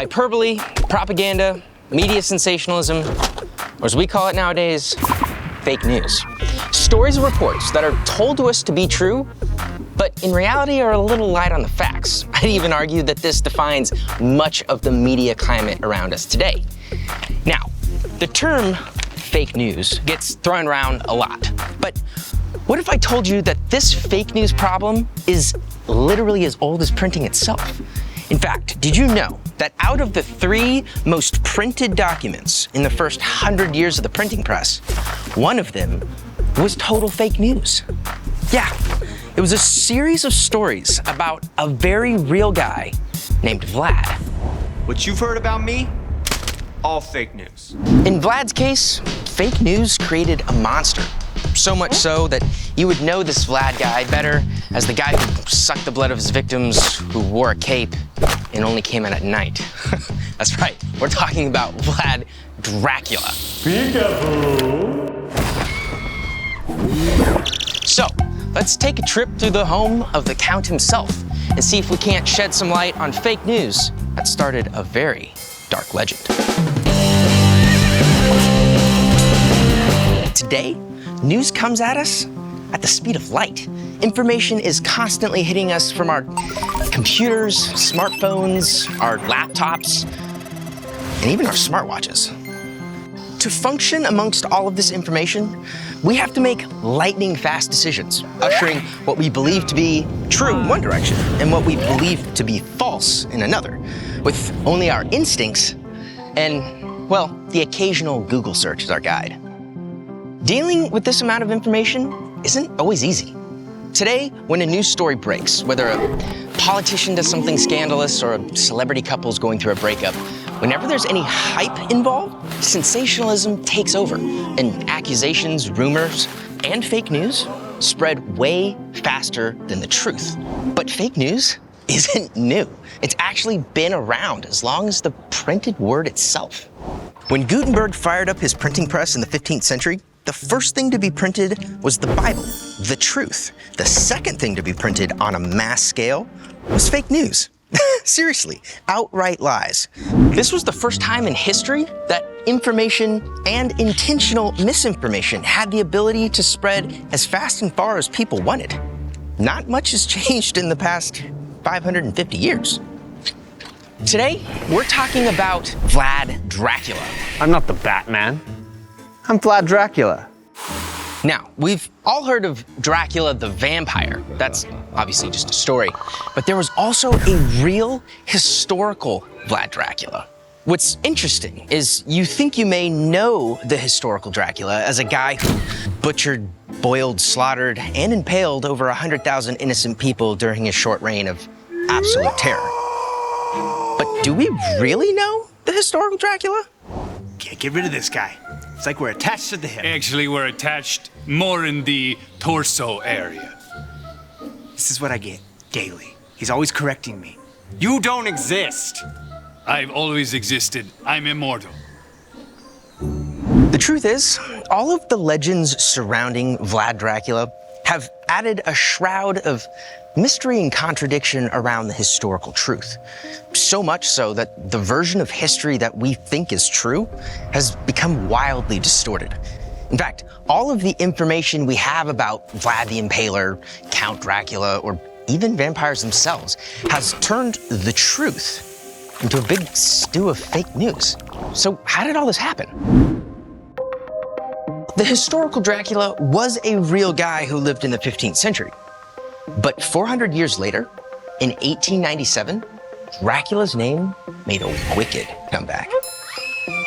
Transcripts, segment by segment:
Hyperbole, propaganda, media sensationalism, or as we call it nowadays, fake news. Stories and reports that are told to us to be true, but in reality are a little light on the facts. I'd even argue that this defines much of the media climate around us today. Now, the term fake news gets thrown around a lot, but what if I told you that this fake news problem is literally as old as printing itself? In fact, did you know that out of the 3 most printed documents in the first 100 years of the printing press, one of them was total fake news? Yeah, it was a series of stories about a very real guy named Vlad. What you've heard about me, all fake news. In Vlad's case, fake news created a monster. So much so that you would know this Vlad guy better as the guy who sucked the blood of his victims, who wore a cape, and only came out at night. That's right, we're talking about Vlad Dracula. So, let's take a trip through the home of the Count himself and see if we can't shed some light on fake news that started a very dark legend. Today, news comes at us at the speed of light. Information is constantly hitting us from our computers, smartphones, our laptops, and even our smartwatches. To function amongst all of this information, we have to make lightning fast decisions, ushering what we believe to be true in one direction and what we believe to be false in another, with only our instincts and, well, the occasional Google search as our guide. Dealing with this amount of information isn't always easy. Today, when a news story breaks, whether a politician does something scandalous or a celebrity couple's going through a breakup, whenever there's any hype involved, sensationalism takes over, and accusations, rumors, and fake news spread way faster than the truth. But fake news isn't new. It's actually been around as long as the printed word itself. When Gutenberg fired up his printing press in the 15th century, the first thing to be printed was the Bible, the truth. The second thing to be printed on a mass scale was fake news. Seriously, outright lies. This was the first time in history that information and intentional misinformation had the ability to spread as fast and far as people wanted. Not much has changed in the past 550 years. Today, we're talking about Vlad Dracula. I'm not the Batman. I'm Vlad Dracula. Now, we've all heard of Dracula the vampire. That's obviously just a story. But there was also a real historical Vlad Dracula. What's interesting is you think you may know the historical Dracula as a guy who butchered, boiled, slaughtered, and impaled over 100,000 innocent people during his short reign of absolute terror. But do we really know the historical Dracula? Can't get rid of this guy. It's like we're attached to the hip. Actually, we're attached more in the torso area. This is what I get daily. He's always correcting me. You don't exist. I've always existed. I'm immortal. The truth is, all of the legends surrounding Vlad Dracula have added a shroud of mystery and contradiction around the historical truth. So much so that the version of history that we think is true has become wildly distorted. In fact, all of the information we have about Vlad the Impaler, Count Dracula, or even vampires themselves has turned the truth into a big stew of fake news. So how did all this happen? The historical Dracula was a real guy who lived in the 15th century. But 400 years later, in 1897, Dracula's name made a wicked comeback.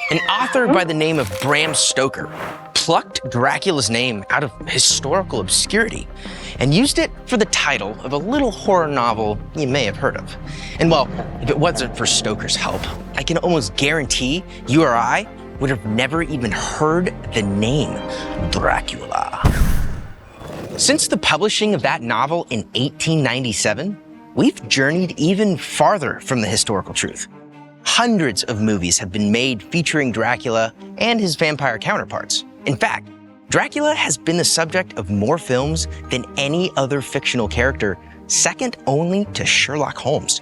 An author by the name of Bram Stoker plucked Dracula's name out of historical obscurity and used it for the title of a little horror novel you may have heard of. And well, if it wasn't for Stoker's help, I can almost guarantee you or I would have never even heard the name Dracula. Since the publishing of that novel in 1897, we've journeyed even farther from the historical truth. Hundreds of movies have been made featuring Dracula and his vampire counterparts. In fact, Dracula has been the subject of more films than any other fictional character, second only to Sherlock Holmes.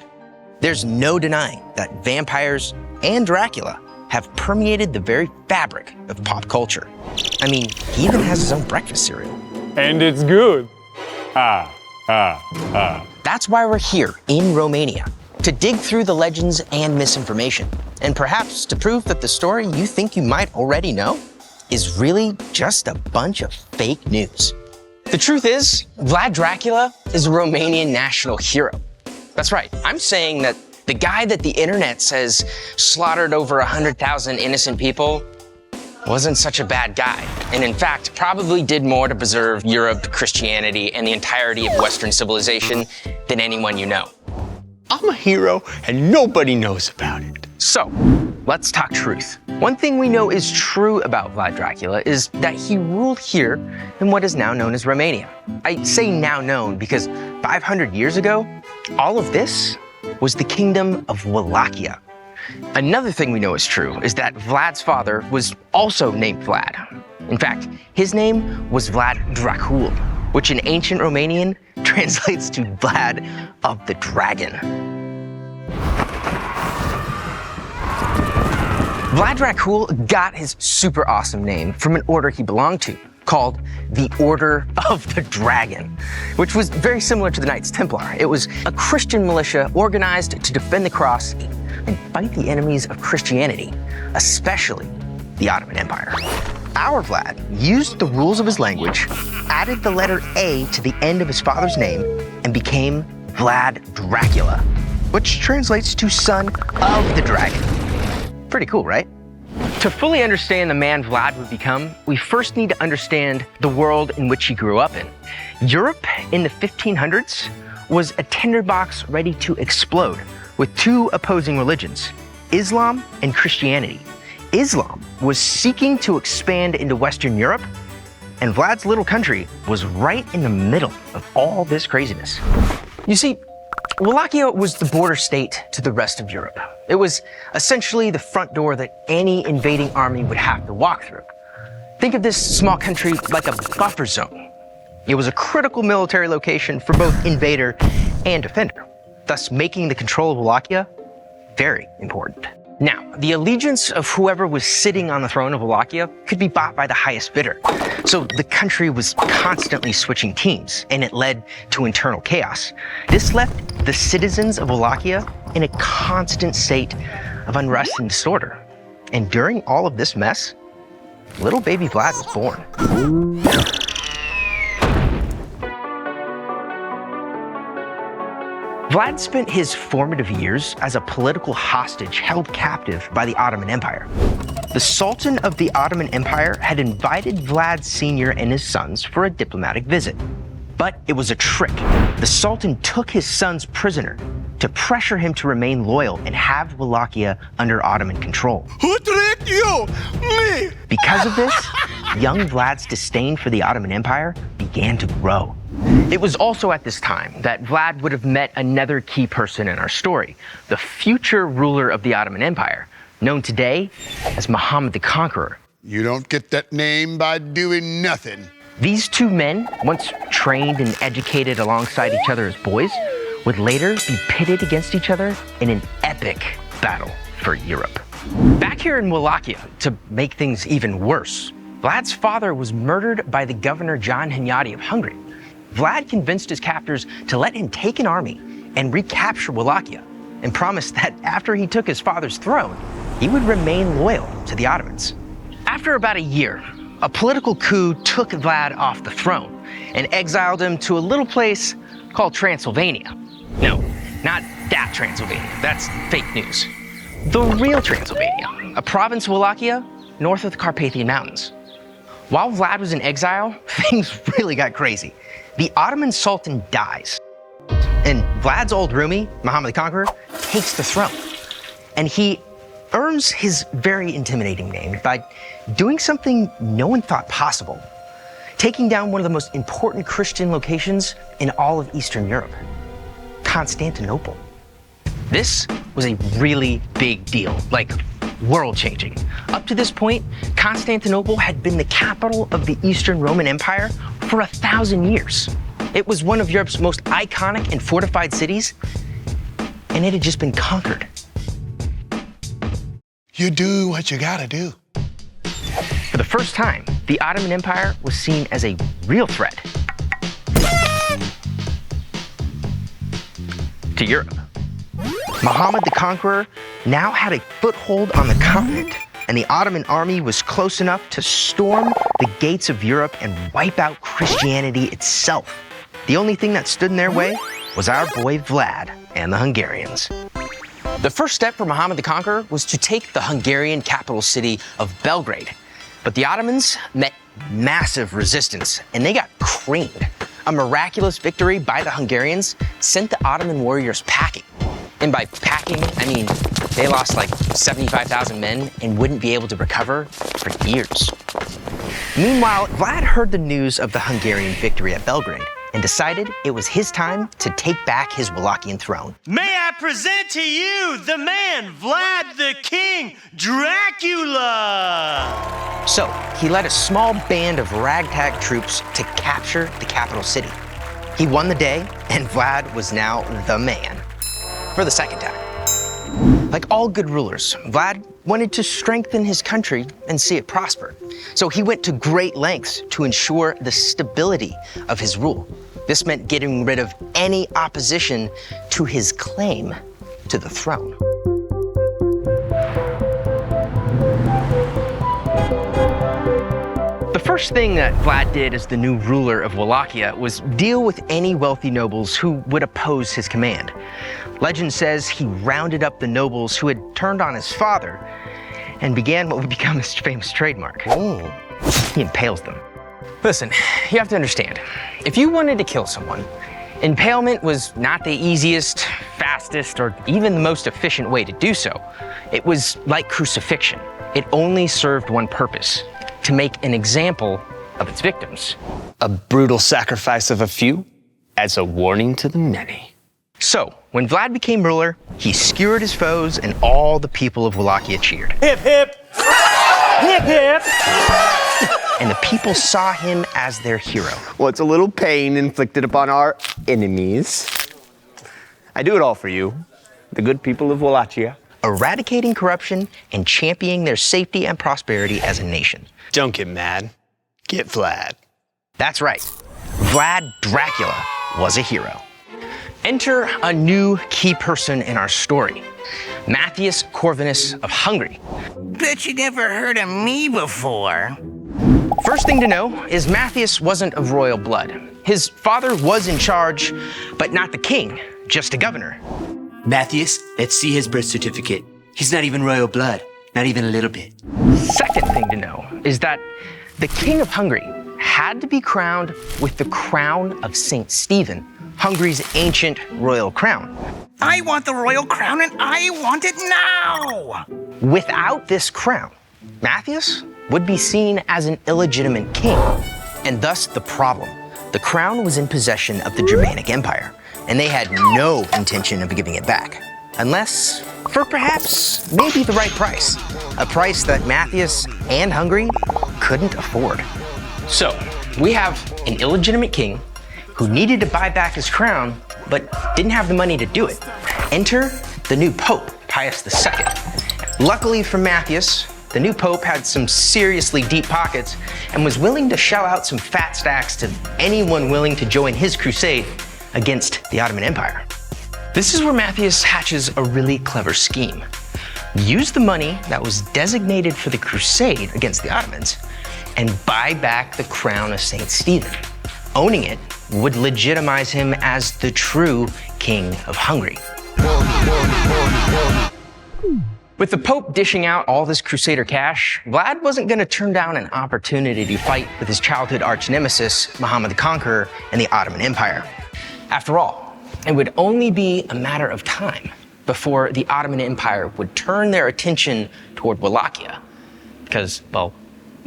There's no denying that vampires and Dracula have permeated the very fabric of pop culture. I mean, he even has his own breakfast cereal. And it's good. That's why we're here in Romania, to dig through the legends and misinformation, and perhaps to prove that the story you think you might already know is really just a bunch of fake news. The truth is, Vlad Dracula is a Romanian national hero. That's right, I'm saying that the guy that the internet says slaughtered over 100,000 innocent people wasn't such a bad guy, and in fact, probably did more to preserve Europe, Christianity, and the entirety of Western civilization than anyone you know. I'm a hero and nobody knows about it. So, let's talk truth. One thing we know is true about Vlad Dracula is that he ruled here in what is now known as Romania. I say now known because 500 years ago, all of this was the kingdom of Wallachia. Another thing we know is true is that Vlad's father was also named Vlad. In fact, his name was Vlad Dracula, which in ancient Romanian translates to Vlad of the Dragon. Vlad Dracula got his super awesome name from an order he belonged to, called the Order of the Dragon, which was very similar to the Knights Templar. It was a Christian militia organized to defend the cross and fight the enemies of Christianity, especially the Ottoman Empire. Our Vlad used the rules of his language, added the letter A to the end of his father's name, and became Vlad Dracula, which translates to son of the dragon. Pretty cool, right? To fully understand the man Vlad would become, we first need to understand the world in which he grew up in. Europe in the 1500s was a tinderbox ready to explode with two opposing religions, Islam and Christianity. Islam was seeking to expand into Western Europe, and Vlad's little country was right in the middle of all this craziness. You see, Wallachia was the border state to the rest of Europe. It was essentially the front door that any invading army would have to walk through. Think of this small country like a buffer zone. It was a critical military location for both invader and defender, thus making the control of Wallachia very important. Now, the allegiance of whoever was sitting on the throne of Wallachia could be bought by the highest bidder. So the country was constantly switching teams, and it led to internal chaos. This left the citizens of Wallachia in a constant state of unrest and disorder. And during all of this mess, little baby Vlad was born. Vlad spent his formative years as a political hostage held captive by the Ottoman Empire. The Sultan of the Ottoman Empire had invited Vlad Sr. and his sons for a diplomatic visit. But it was a trick. The Sultan took his sons prisoner to pressure him to remain loyal and have Wallachia under Ottoman control. Who tricked you? Me! Because of this, young Vlad's disdain for the Ottoman Empire began to grow. It was also at this time that Vlad would have met another key person in our story, the future ruler of the Ottoman Empire, known today as Muhammad the Conqueror. You don't get that name by doing nothing. These two men, once trained and educated alongside each other as boys, would later be pitted against each other in an epic battle for Europe. Back here in Wallachia, to make things even worse, Vlad's father was murdered by the governor John Hunyadi of Hungary. Vlad convinced his captors to let him take an army and recapture Wallachia, and promised that after he took his father's throne, he would remain loyal to the Ottomans. After about a year, a political coup took Vlad off the throne and exiled him to a little place called Transylvania. No, not that Transylvania, that's fake news. The real Transylvania, a province of Wallachia north of the Carpathian Mountains. While Vlad was in exile, things really got crazy. The Ottoman Sultan dies, and Vlad's old roomie, Muhammad the Conqueror, takes the throne. And he earns his very intimidating name by doing something no one thought possible, taking down one of the most important Christian locations in all of Eastern Europe, Constantinople. This was a really big deal, like world-changing. Up to this point, Constantinople had been the capital of the Eastern Roman Empire for 1,000 years. It was one of Europe's most iconic and fortified cities, and it had just been conquered. You do what you gotta do. For the first time, the Ottoman Empire was seen as a real threat to Europe. Muhammad the Conqueror now had a foothold on the continent, and the Ottoman army was close enough to storm the gates of Europe and wipe out Christianity itself. The only thing that stood in their way was our boy Vlad and the Hungarians. The first step for Muhammad the Conqueror was to take the Hungarian capital city of Belgrade. But the Ottomans met massive resistance, and they got creamed. A miraculous victory by the Hungarians sent the Ottoman warriors packing. And by packing, I mean they lost like 75,000 men and wouldn't be able to recover for years. Meanwhile, Vlad heard the news of the Hungarian victory at Belgrade and decided it was his time to take back his Wallachian throne. May I present to you the man, Vlad the King Dracula! So he led a small band of ragtag troops to capture the capital city. He won the day, and Vlad was now the man for the second time. Like all good rulers, Vlad wanted to strengthen his country and see it prosper. So he went to great lengths to ensure the stability of his rule. This meant getting rid of any opposition to his claim to the throne. The first thing that Vlad did as the new ruler of Wallachia was deal with any wealthy nobles who would oppose his command. Legend says he rounded up the nobles who had turned on his father and began what would become his famous trademark. He impales them. Listen, you have to understand, if you wanted to kill someone, impalement was not the easiest, fastest, or even the most efficient way to do so. It was like crucifixion. It only served one purpose: to make an example of its victims. A brutal sacrifice of a few as a warning to the many. So, when Vlad became ruler, he skewered his foes and all the people of Wallachia cheered. Hip, hip! Hip, hip! And the people saw him as their hero. What's a little pain inflicted upon our enemies? I do it all for you, the good people of Wallachia. Eradicating corruption and championing their safety and prosperity as a nation. Don't get mad. Get Vlad. That's right. Vlad Dracula was a hero. Enter a new key person in our story, Matthias Corvinus of Hungary. Bet you never heard of me before. First thing to know is Matthias wasn't of royal blood. His father was in charge, but not the king, just a governor. Matthias, let's see his birth certificate. He's not even royal blood, not even a little bit. Second thing to know is that the king of Hungary had to be crowned with the crown of Saint Stephen, Hungary's ancient royal crown. I want the royal crown and I want it now! Without this crown, Matthias would be seen as an illegitimate king, and thus the problem. The crown was in possession of the Germanic Empire, and they had no intention of giving it back, unless for perhaps maybe the right price, a price that Matthias and Hungary couldn't afford. So we have an illegitimate king who needed to buy back his crown, but didn't have the money to do it. Enter the new Pope, Pius II. Luckily for Matthias, the new Pope had some seriously deep pockets and was willing to shell out some fat stacks to anyone willing to join his crusade against the Ottoman Empire. This is where Matthias hatches a really clever scheme. Use the money that was designated for the crusade against the Ottomans and buy back the crown of Saint Stephen. Owning it would legitimize him as the true king of Hungary. With the Pope dishing out all this Crusader cash, Vlad wasn't going to turn down an opportunity to fight with his childhood arch nemesis, Muhammad the Conqueror, and the Ottoman Empire. After all, it would only be a matter of time before the Ottoman Empire would turn their attention toward Wallachia, because, well,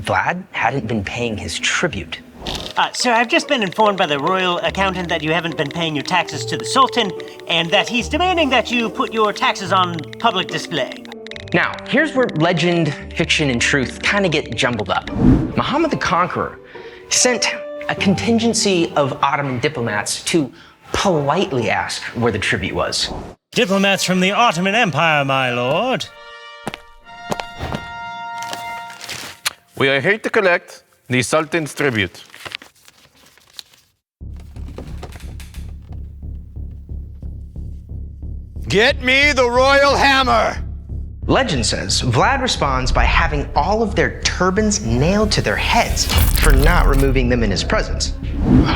Vlad hadn't been paying his tribute. Sir, I've just been informed by the royal accountant that you haven't been paying your taxes to the Sultan, and that he's demanding that you put your taxes on public display. Now, here's where legend, fiction, and truth kind of get jumbled up. Muhammad the Conqueror sent a contingency of Ottoman diplomats to politely ask where the tribute was. Diplomats from the Ottoman Empire, my lord. We are here to collect the Sultan's tribute. Get me the royal hammer! Legend says Vlad responds by having all of their turbans nailed to their heads for not removing them in his presence.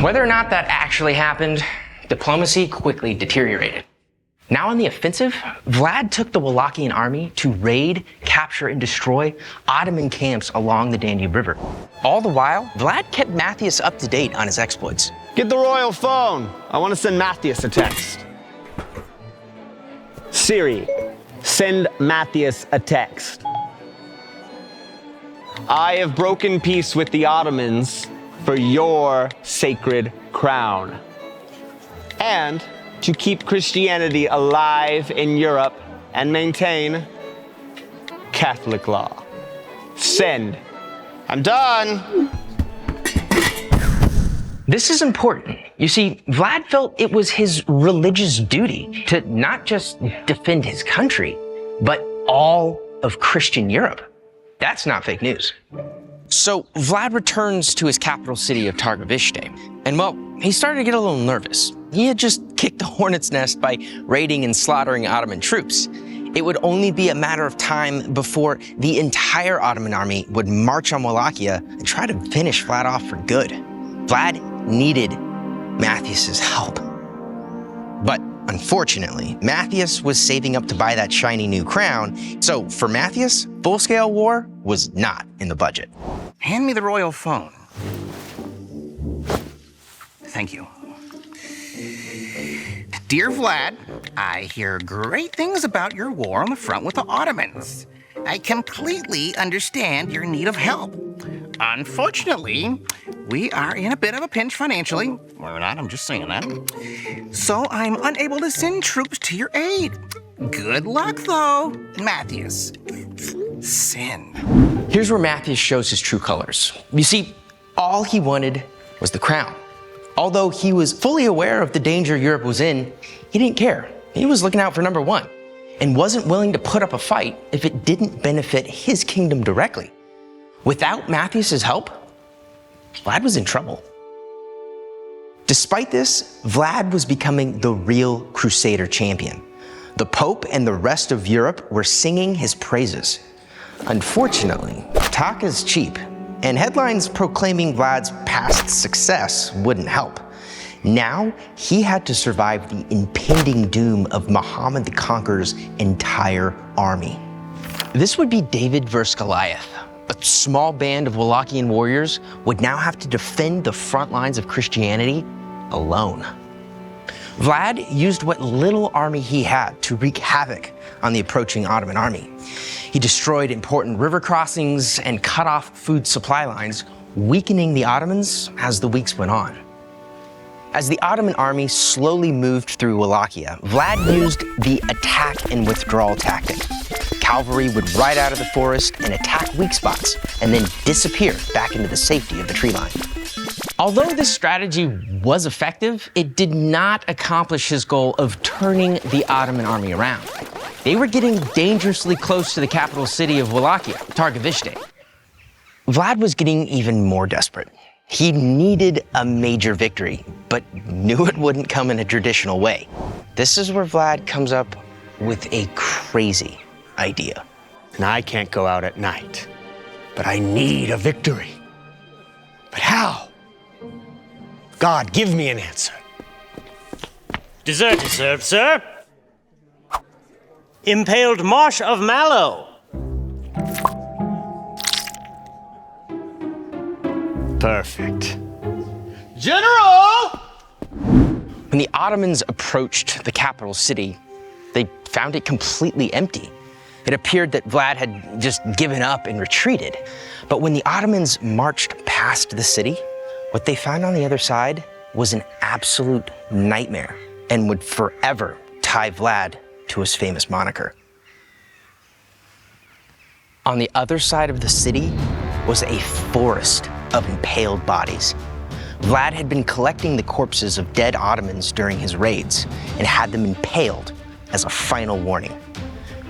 Whether or not that actually happened, diplomacy quickly deteriorated. Now on the offensive, Vlad took the Wallachian army to raid, capture, and destroy Ottoman camps along the Danube River. All the while, Vlad kept Matthias up to date on his exploits. Get the royal phone. I want to send Matthias a text. Siri, send Matthias a text. I have broken peace with the Ottomans for your sacred crown. And to keep Christianity alive in Europe and maintain Catholic law. Send. I'm done. This is important. You see, Vlad felt it was his religious duty to not just defend his country, but all of Christian Europe. That's not fake news. So Vlad returns to his capital city of Targovishte, and well, he started to get a little nervous. He had just kicked the hornet's nest by raiding and slaughtering Ottoman troops. It would only be a matter of time before the entire Ottoman army would march on Wallachia and try to finish Vlad off for good. Vlad needed Matthias's help. But unfortunately, Matthias was saving up to buy that shiny new crown, so for Matthias, full-scale war was not in the budget. Hand me the royal phone. Thank you. Dear Vlad, I hear great things about your war on the front with the Ottomans. I completely understand your need of help. Unfortunately, we are in a bit of a pinch financially. We're not, I'm just saying that. So I'm unable to send troops to your aid. Good luck, though, Matthias. Send. Here's where Matthias shows his true colors. You see, all he wanted was the crown. Although he was fully aware of the danger Europe was in, he didn't care. He was looking out for number one and wasn't willing to put up a fight if it didn't benefit his kingdom directly. Without Matthias's help, Vlad was in trouble. Despite this, Vlad was becoming the real Crusader champion. The Pope and the rest of Europe were singing his praises. Unfortunately, talk is cheap, and headlines proclaiming Vlad's past success wouldn't help. Now, he had to survive the impending doom of Muhammad the Conqueror's entire army. This would be David versus Goliath. A small band of Wallachian warriors would now have to defend the front lines of Christianity alone. Vlad used what little army he had to wreak havoc on the approaching Ottoman army. He destroyed important river crossings and cut off food supply lines, weakening the Ottomans as the weeks went on. As the Ottoman army slowly moved through Wallachia, Vlad used the attack and withdrawal tactic. Cavalry would ride out of the forest and attack weak spots, and then disappear back into the safety of the tree line. Although this strategy was effective, it did not accomplish his goal of turning the Ottoman army around. They were getting dangerously close to the capital city of Wallachia, Targovishte. Vlad was getting even more desperate. He needed a major victory, but knew it wouldn't come in a traditional way. This is where Vlad comes up with a crazy idea. And I can't go out at night, but I need a victory. But how? God, give me an answer. Dessert is served, sir. Impaled marsh of mallow. Perfect. General! When the Ottomans approached the capital city, they found it completely empty. It appeared that Vlad had just given up and retreated. But when the Ottomans marched past the city, what they found on the other side was an absolute nightmare and would forever tie Vlad to his famous moniker. On the other side of the city was a forest of impaled bodies. Vlad had been collecting the corpses of dead Ottomans during his raids and had them impaled as a final warning.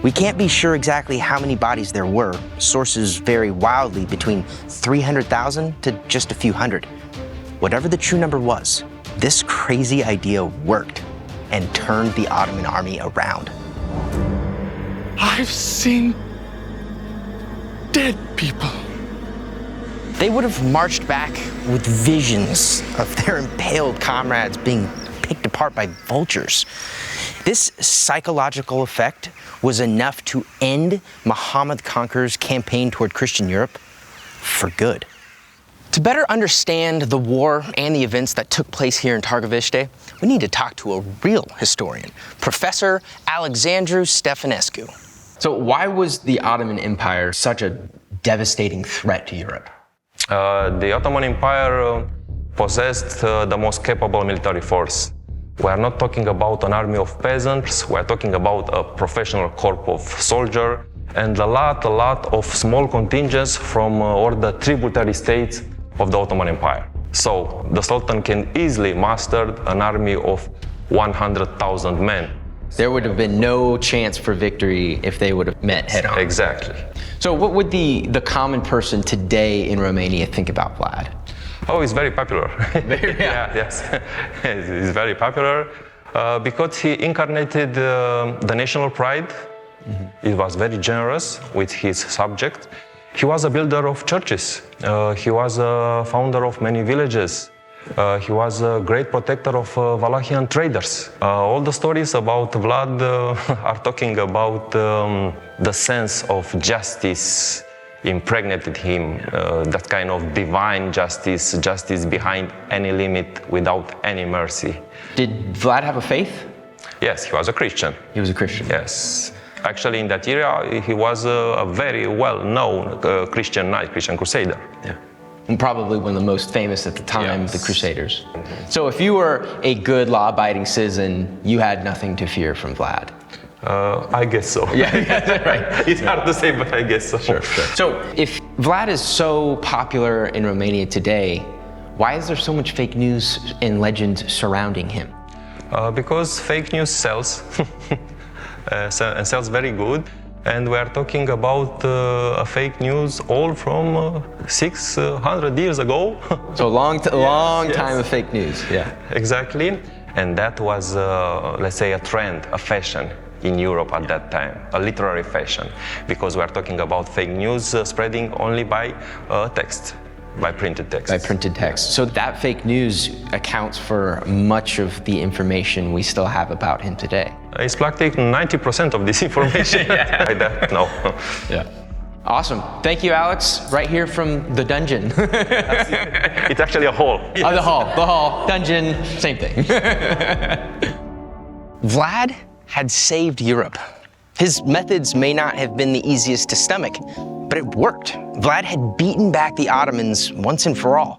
We can't be sure exactly how many bodies there were. Sources vary wildly between 300,000 to just a few hundred. Whatever the true number was, this crazy idea worked and turned the Ottoman army around. I've seen dead people. They would have marched back with visions of their impaled comrades being picked apart by vultures. This psychological effect was enough to end Muhammad the Conqueror's campaign toward Christian Europe for good. To better understand the war and the events that took place here in Targoviste, we need to talk to a real historian, Professor Alexandru Stefanescu. So why was the Ottoman Empire such a devastating threat to Europe? The Ottoman Empire possessed the most capable military force. We are not talking about an army of peasants, we are talking about a professional corps of soldiers and a lot of small contingents from all the tributary states of the Ottoman Empire. So the Sultan can easily master an army of 100,000 men. There would have been no chance for victory if they would have met head on. Exactly. So what would the common person today in Romania think about Vlad? Oh, he's very popular. Yeah, yes. He's very popular because he incarnated the national pride. Mm-hmm. He was very generous with his subject. He was a builder of churches. He was a founder of many villages. He was a great protector of Wallachian traders. All the stories about Vlad are talking about the sense of justice impregnated him, that kind of divine justice, justice behind any limit, without any mercy. Did Vlad have a faith? Yes, he was a Christian. He was a Christian? Yes. Actually, in that area, he was a very well-known Christian knight, Christian crusader. Yeah. And probably one of the most famous at the time, yes. The Crusaders. Mm-hmm. So if you were a good law-abiding citizen, you had nothing to fear from Vlad? I guess so. Yeah, that's right. It's hard to say, but I guess so. Sure. So if Vlad is so popular in Romania today, why is there so much fake news and legend surrounding him? Because fake news sells, and sells very good. And we are talking about fake news all from 600 years ago. So a long yes. time of fake news, yeah. Exactly. And that was, let's say, a trend, a fashion in Europe at that time, a literary fashion, because we are talking about fake news spreading only by text, by printed text. By printed text. So that fake news accounts for much of the information we still have about him today. It's practically 90% of this information. Yeah. I don't know. Yeah. Awesome. Thank you, Alex. Right here from the dungeon. It's actually a hall. Yes. Oh, the hall, dungeon, same thing. Vlad had saved Europe. His methods may not have been the easiest to stomach, but it worked. Vlad had beaten back the Ottomans once and for all.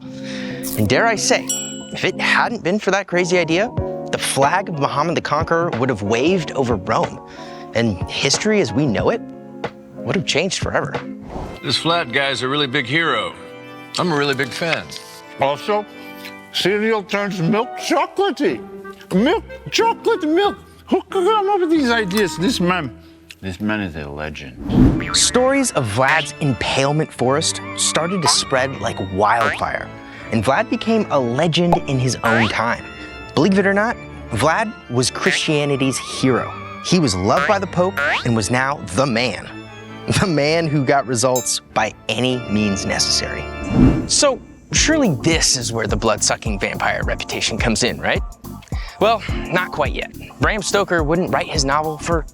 And dare I say, if it hadn't been for that crazy idea, the flag of Muhammad the Conqueror would have waved over Rome, and history as we know it would have changed forever. This Vlad guy's a really big hero. I'm a really big fan. Also, cereal turns milk chocolatey. Milk, chocolate milk. Who could come up with these ideas? This man is a legend. Stories of Vlad's impalement forest started to spread like wildfire, and Vlad became a legend in his own time. Believe it or not, Vlad was Christianity's hero. He was loved by the Pope and was now the man who got results by any means necessary. So surely this is where the blood-sucking vampire reputation comes in, right? Well, not quite yet. Bram Stoker wouldn't write his novel for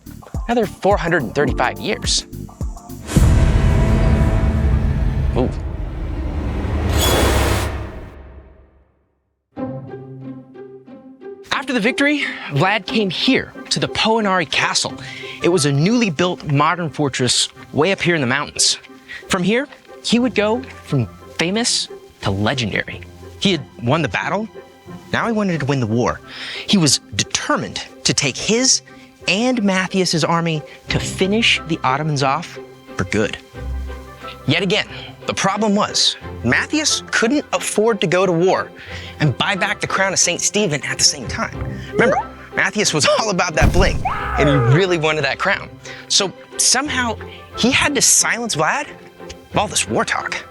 another 435 years. Ooh. After the victory, Vlad came here to the Poenari Castle. It was a newly built modern fortress way up here in the mountains. From here, he would go from famous to legendary. He had won the battle. Now he wanted to win the war. He was determined to take his and Matthias's army to finish the Ottomans off for good. Yet again, the problem was Matthias couldn't afford to go to war and buy back the crown of St. Stephen at the same time. Remember, Matthias was all about that bling, and he really wanted that crown. So somehow he had to silence Vlad of all this war talk.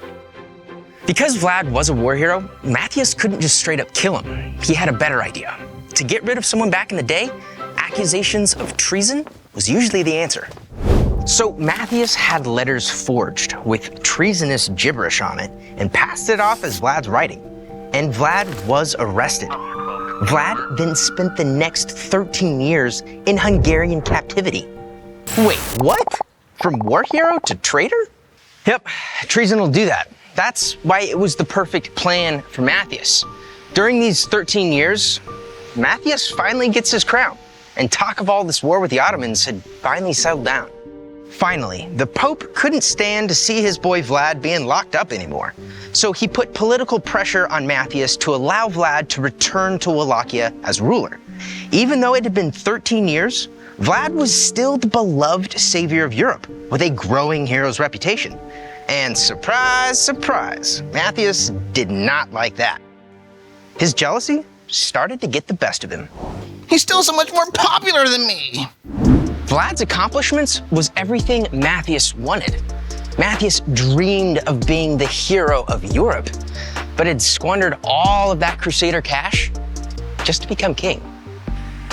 Because Vlad was a war hero, Matthias couldn't just straight up kill him. He had a better idea. To get rid of someone back in the day, accusations of treason was usually the answer. So Matthias had letters forged with treasonous gibberish on it and passed it off as Vlad's writing. And Vlad was arrested. Vlad then spent the next 13 years in Hungarian captivity. Wait, what? From war hero to traitor? Yep, treason will do that. That's why it was the perfect plan for Matthias. During these 13 years, Matthias finally gets his crown, and talk of all this war with the Ottomans had finally settled down. Finally, the Pope couldn't stand to see his boy Vlad being locked up anymore. So he put political pressure on Matthias to allow Vlad to return to Wallachia as ruler. Even though it had been 13 years, Vlad was still the beloved savior of Europe with a growing hero's reputation. And surprise, surprise, Matthias did not like that. His jealousy started to get the best of him. He's still so much more popular than me. Vlad's accomplishments was everything Matthias wanted. Matthias dreamed of being the hero of Europe, but had squandered all of that Crusader cash just to become king.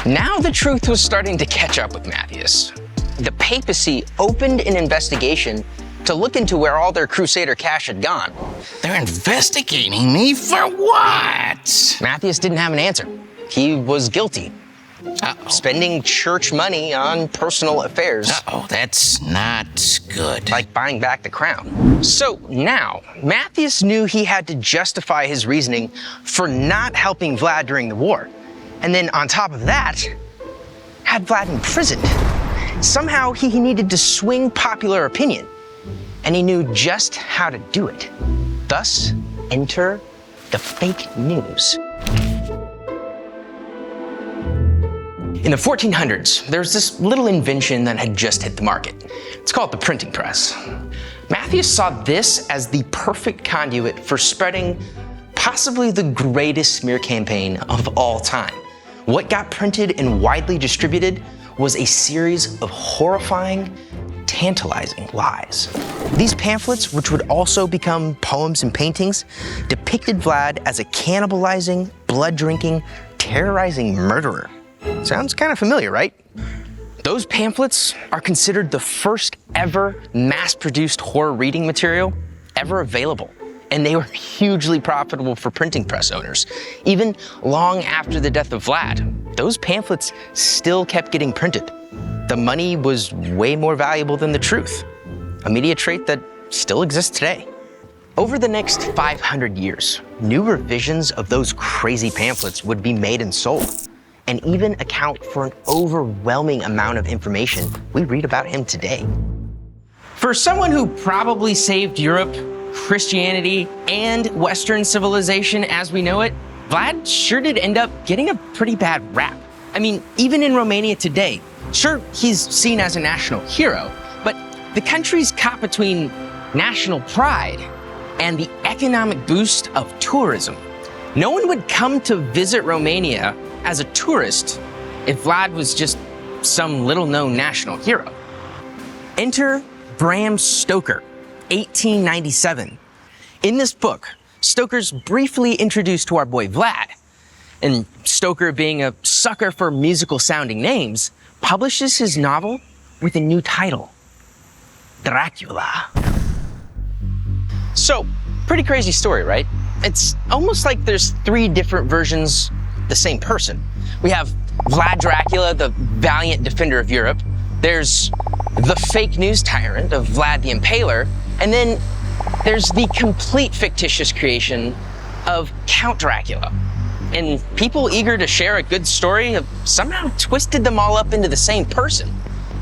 Now the truth was starting to catch up with Matthias. The papacy opened an investigation to look into where all their Crusader cash had gone. They're investigating me for what? Matthias didn't have an answer. He was guilty. Spending church money on personal affairs. That's not good. Like buying back the crown. So now, Matthias knew he had to justify his reasoning for not helping Vlad during the war. And then on top of that, had Vlad imprisoned. Somehow he needed to swing popular opinion, and he knew just how to do it. Thus, enter the fake news. In the 1400s, there's this little invention that had just hit the market. It's called the printing press. Matthias saw this as the perfect conduit for spreading possibly the greatest smear campaign of all time. What got printed and widely distributed was a series of horrifying, tantalizing lies. These pamphlets, which would also become poems and paintings, depicted Vlad as a cannibalizing, blood-drinking, terrorizing murderer. Sounds kind of familiar, right? Those pamphlets are considered the first ever mass-produced horror reading material ever available, and they were hugely profitable for printing press owners. Even long after the death of Vlad, those pamphlets still kept getting printed. The money was way more valuable than the truth, a media trait that still exists today. Over the next 500 years, new revisions of those crazy pamphlets would be made and sold, and even account for an overwhelming amount of information we read about him today. For someone who probably saved Europe, Christianity, and Western civilization as we know it, Vlad sure did end up getting a pretty bad rap. I mean, even in Romania today, sure, he's seen as a national hero, but the country's caught between national pride and the economic boost of tourism. No one would come to visit Romania as a tourist if Vlad was just some little-known national hero. Enter Bram Stoker, 1897. In this book, Stoker's briefly introduced to our boy Vlad, and Stoker, being a sucker for musical-sounding names, publishes his novel with a new title, Dracula. So, pretty crazy story, right? It's almost like there's three different versions of the same person. We have Vlad Dracula, the valiant defender of Europe. There's the fake news tyrant of Vlad the Impaler. And then there's the complete fictitious creation of Count Dracula. And people eager to share a good story have somehow twisted them all up into the same person.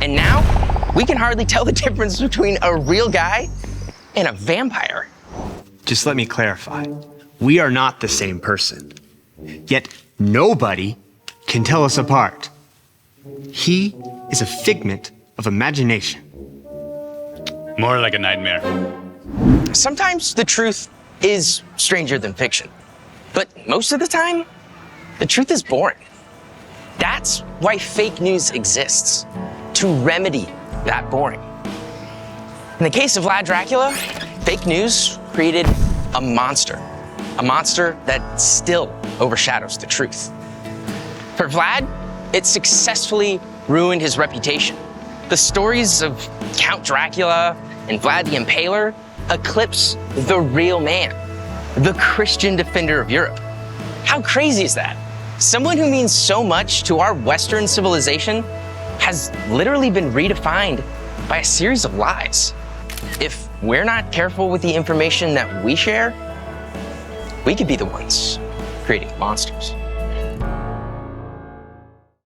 And now we can hardly tell the difference between a real guy and a vampire. Just let me clarify. We are not the same person. Yet nobody can tell us apart. He is a figment of imagination. More like a nightmare. Sometimes the truth is stranger than fiction. But most of the time, the truth is boring. That's why fake news exists, to remedy that boring. In the case of Vlad Dracula, fake news created a monster that still overshadows the truth. For Vlad, it successfully ruined his reputation. The stories of Count Dracula and Vlad the Impaler eclipse the real man, the Christian defender of Europe. How crazy is that? Someone who means so much to our Western civilization has literally been redefined by a series of lies. If we're not careful with the information that we share, we could be the ones creating monsters.